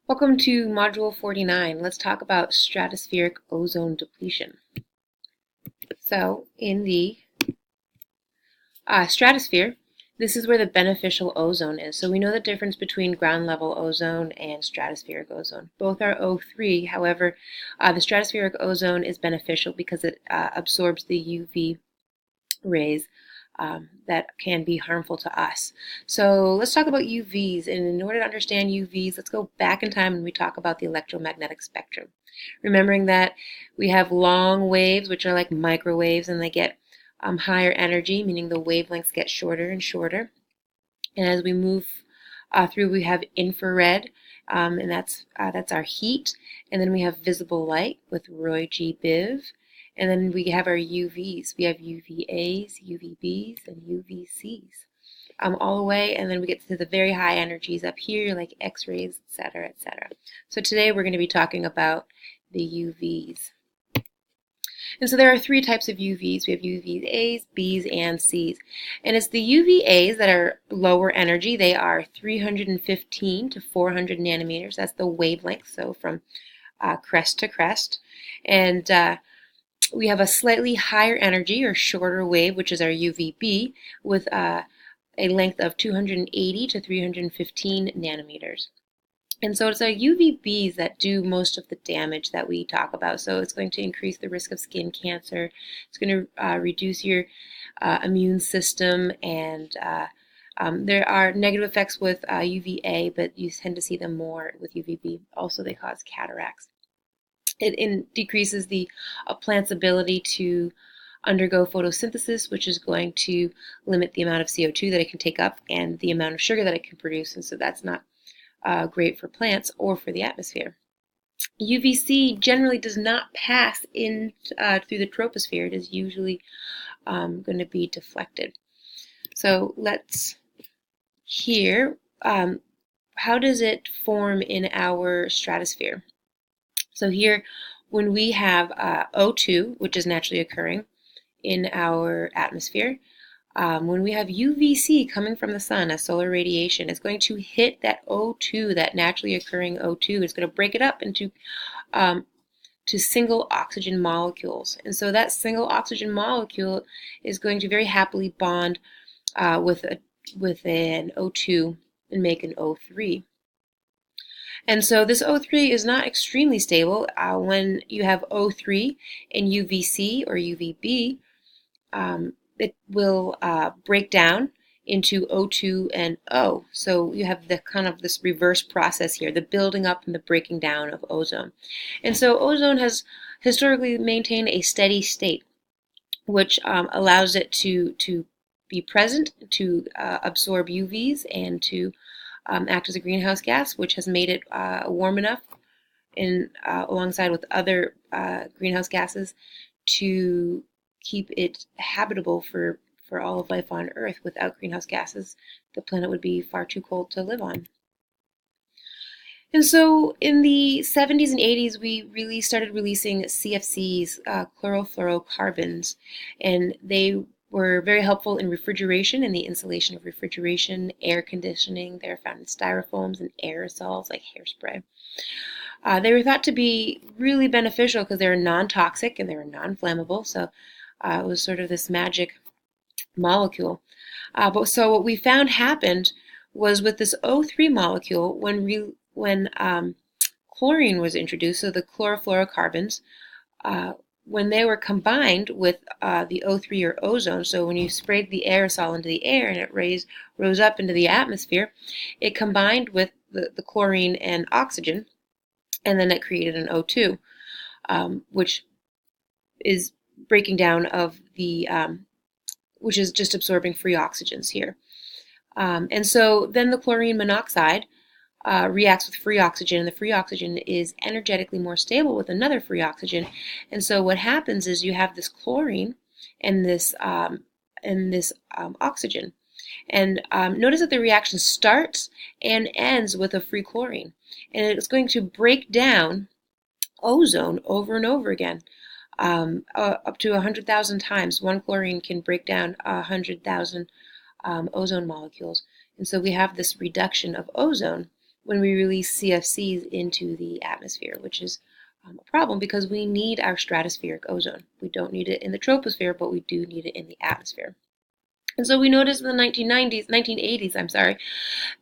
Welcome to Module 49. Let's talk about stratospheric ozone depletion. So, in the stratosphere, this is where the beneficial ozone is. So we know the difference between ground level ozone and stratospheric ozone. Both are O3, however, the stratospheric ozone is beneficial because it absorbs the UV rays that can be harmful to us. So let's talk about UVs. And in order to understand UVs, let's go back in time and we talk about the electromagnetic spectrum. Remembering that we have long waves, which are like microwaves, and they get higher energy, meaning the wavelengths get shorter and shorter. And as we move through, we have infrared, and that's our heat. And then we have visible light with Roy G. Biv. And then we have our UVs. We have UVAs, UVBs, and UVCs all the way. And then we get to the very high energies up here, like X-rays, etc., etc. So today we're going to be talking about the UVs. And so there are three types of UVs. We have UVAs, Bs, and Cs. And it's the UVAs that are lower energy. They are 315 to 400 nanometers. That's the wavelength, so from crest to crest. And we have a slightly higher energy or shorter wave, which is our UVB, with a length of 280 to 315 nanometers. And so it's our UVBs that do most of the damage that we talk about. So it's going to increase the risk of skin cancer. It's going to reduce your immune system, and there are negative effects with UVA, but you tend to see them more with UVB. Also, they cause cataracts. It decreases the plant's ability to undergo photosynthesis, which is going to limit the amount of CO2 that it can take up and the amount of sugar that it can produce. And so that's not great for plants or for the atmosphere. UVC generally does not pass in through the troposphere. It is usually going to be deflected. So let's hear how does it form in our stratosphere. So here, when we have O2, which is naturally occurring in our atmosphere, when we have UVC coming from the sun, as solar radiation, it's going to hit that O2, that naturally occurring O2. It's going to break it up into to single oxygen molecules. And so that single oxygen molecule is going to very happily bond with an O2 and make an O3. And so this O3 is not extremely stable. When you have O3 in UVC or UVB, it will break down into O2 and O. So you have the kind of this reverse process here, the building up and the breaking down of ozone. And so ozone has historically maintained a steady state, which allows it to be present, to absorb UVs, and to act as a greenhouse gas, which has made it warm enough alongside with other greenhouse gases to keep it habitable for all of life on Earth. Without greenhouse gases, the planet would be far too cold to live on. And so in the 70s and 80s, we really started releasing CFCs, chlorofluorocarbons, and they were very helpful in refrigeration and the insulation of refrigeration, air conditioning. They're found in styrofoams and aerosols like hairspray. They were thought to be really beneficial because they were non-toxic and they were non-flammable, so it was sort of this magic molecule. So what we found happened was with this O3 molecule, when chlorine was introduced, so the chlorofluorocarbons, when they were combined with the O3 or ozone, so when you sprayed the aerosol into the air and it rose up into the atmosphere, it combined with the chlorine and oxygen, and then it created an O2, which is breaking down of the, which is just absorbing free oxygens here. And so then the chlorine monoxide reacts with free oxygen, and the free oxygen is energetically more stable with another free oxygen. And so what happens is you have this chlorine and this oxygen. And notice that the reaction starts and ends with a free chlorine. And it's going to break down ozone over and over again, up to 100,000 times. One chlorine can break down 100,000 ozone molecules. And so we have this reduction of ozone when we release CFCs into the atmosphere, which is a problem because we need our stratospheric ozone. We don't need it in the troposphere, but we do need it in the atmosphere. And so we noticed in the 1980s,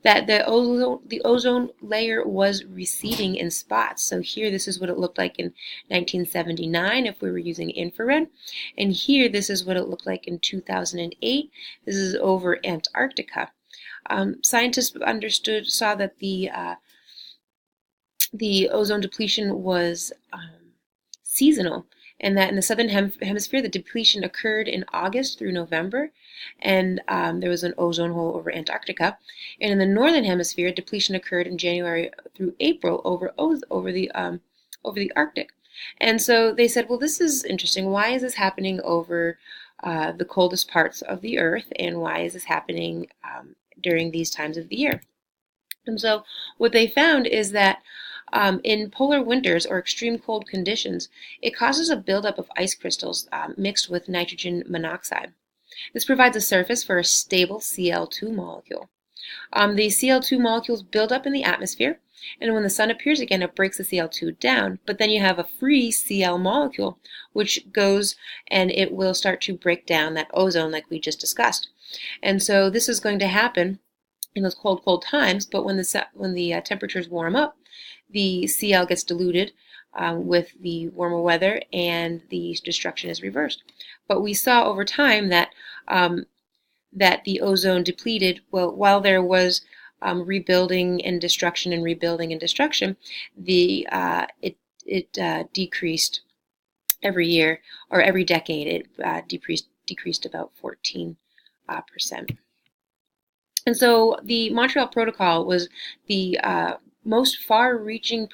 that the ozone layer was receding in spots. So here, this is what it looked like in 1979 if we were using infrared. And here, this is what it looked like in 2008. This is over Antarctica. Scientists saw that the ozone depletion was seasonal, and that in the southern hemisphere, the depletion occurred in August through November, and there was an ozone hole over Antarctica. And in the northern hemisphere, depletion occurred in January through April over the Arctic. And so they said, well, this is interesting. Why is this happening over the coldest parts of the Earth, and why is this happening during these times of the year? And so what they found is that in polar winters or extreme cold conditions, it causes a buildup of ice crystals mixed with nitrogen monoxide. This provides a surface for a stable Cl2 molecule. The Cl2 molecules build up in the atmosphere, and when the sun appears again, it breaks the Cl2 down, but then you have a free Cl molecule, which goes and it will start to break down that ozone like we just discussed. And so this is going to happen in those cold times, but when the temperatures warm up, the Cl gets diluted with the warmer weather, and the destruction is reversed. But we saw over time that the ozone depleted. Well, while there was rebuilding and destruction, it decreased every year or every decade. It decreased about 14%. And so the Montreal Protocol was the most far-reaching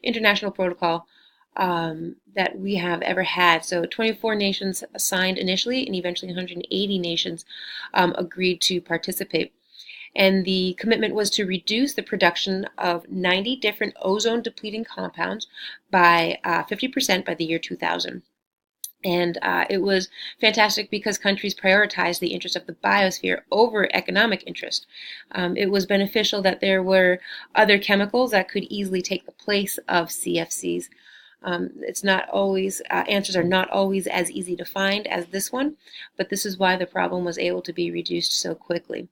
international protocol that we have ever had. So 24 nations signed initially, and eventually 180 nations agreed to participate. And the commitment was to reduce the production of 90 different ozone-depleting compounds by 50% by the year 2000. And it was fantastic because countries prioritized the interest of the biosphere over economic interest. It was beneficial that there were other chemicals that could easily take the place of CFCs. It's not always, answers are not always as easy to find as this one, but this is why the problem was able to be reduced so quickly.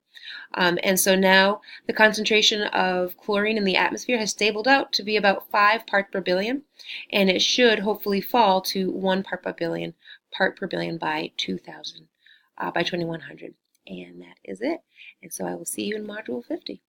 And so now the concentration of chlorine in the atmosphere has stabilized out to be about 5 parts per billion, and it should hopefully fall to 1 part per billion by 2100. And that is it. And so I will see you in Module 50.